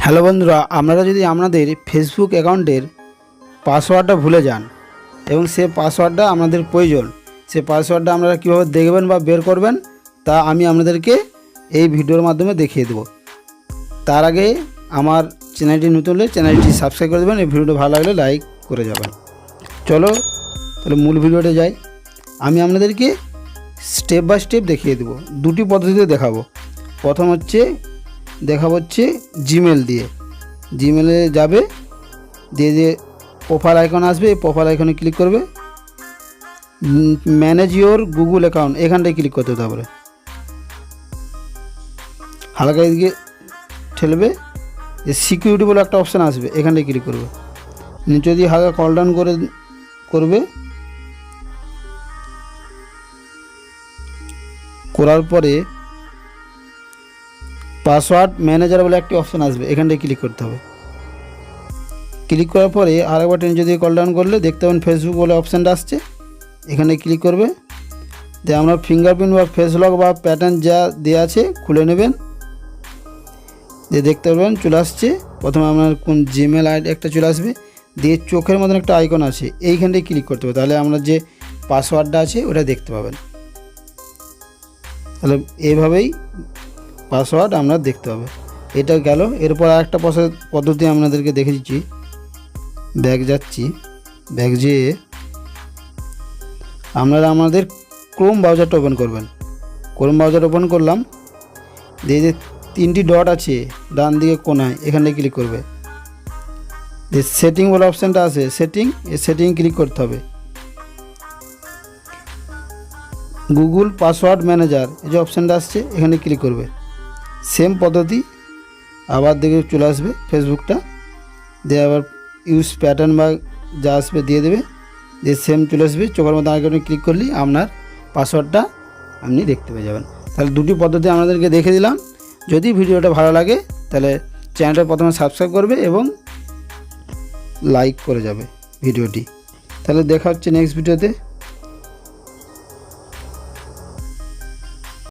Hello বন্ধুরা, আপনারা যদি আপনাদের ফেসবুক অ্যাকাউন্টের পাসওয়ার্ডটা ভুলে যান এবং সে পাসওয়ার্ডটা আপনাদের প্রয়োজন, সে পাসওয়ার্ডটা আপনারা কীভাবে দেখবেন বা বের করবেন তা আমি আপনাদেরকে এই ভিডিওর মাধ্যমে দেখিয়ে দেব। তার আগে আমার চ্যানেলটি নতুন হলে চ্যানেলটি সাবস্ক্রাইব করে দেবেন, এই ভিডিওটা ভালো লাগলে লাইক করে যাবেন। চলো তাহলে মূল ভিডিওতে যাই। আমি আপনাদেরকে স্টেপ বাই স্টেপ দেখিয়ে দেবো, দুটি পদ্ধতিতে দেখাবো। প্রথম দেখাবো জিমেল দিয়ে। জিমেলে যাবে, দিয়ে যে প্রোফাইল আইকন আসবে, এই প্রোফাইল আইকনে ক্লিক করবে, ম্যানেজ ইওর গুগল অ্যাকাউন্ট এখানটায় ক্লিক করতে হবে। তারপরে হালকা এদিকে ঠেলবে, যে সিকিউরিটি বলে একটা অপশান আসবে, এখানটায় ক্লিক করবে। নিচে দিয়ে হালকা কল ডাউন করবে, করার পরে পাসওয়ার্ড ম্যানেজার বলে একটি অপশান আসবে, এখানটায় ক্লিক করতে হবে। ক্লিক করার পরে আরেকবার নিচে দিয়ে কল ডাউন করলে দেখতে পাবেন ফেসবুক বলে অপশানটা আসছে, এখানে ক্লিক করবে। দিয়ে আমরা ফিঙ্গারপ্রিন্ট বা ফেস লক বা প্যাটার্ন যা দেওয়া আছে খুলে নেবেন। দিয়ে দেখতে পাবেন চলে আসছে, প্রথমে আপনার কোন জিমেল আইডি একটা চলে আসবে, দিয়ে চোখের মতন একটা আইকন আছে, এইখানটায় ক্লিক করতে হবে। তাহলে আমরা যে পাসওয়ার্ডটা আছে ওটা দেখতে পাবেন। তাহলে এইভাবেই পাসওয়ার্ড আমরা দেখতে হবে। এটা গেল। এরপর আরেকটা পদ্ধতি আপনাদেরকে দেখে দিচ্ছি। ব্যাক যাচ্ছি, ব্যাক যেয়ে আপনারা আমাদের ক্রোম ব্রাউজারটা ওপেন করবেন। ক্রোম ব্রাউজার ওপেন করলাম, দিয়ে যে তিনটি ডট আছে ডান দিকে কোনায়, এখানে ক্লিক করবে। যে সেটিং বলে অপশানটা আছে, সেটিং ক্লিক করতে হবে। গুগল পাসওয়ার্ড ম্যানেজার এই যে অপশানটা আসছে, এখানে ক্লিক করবে। সেম পদ্ধতি আবার দেখে চলে আসবে ফেসবুকটা, দিয়ে আবার ইউজ প্যাটার্ন বা যা আসবে দিয়ে দেবে, দিয়ে সেম চলে আসবে। চোখের মধ্যে আইকনে ক্লিক করলেই আপনার পাসওয়ার্ডটা আপনি দেখতে পেয়ে যাবেন। তাহলে দুটি পদ্ধতি আপনাদেরকে দেখে দিলাম। যদি ভিডিওটা ভালো লাগে তাহলে চ্যানেলটা প্রথমে সাবস্ক্রাইব করবে এবং লাইক করে যাবে ভিডিওটি। তাহলে দেখা হচ্ছে নেক্সট ভিডিওতে।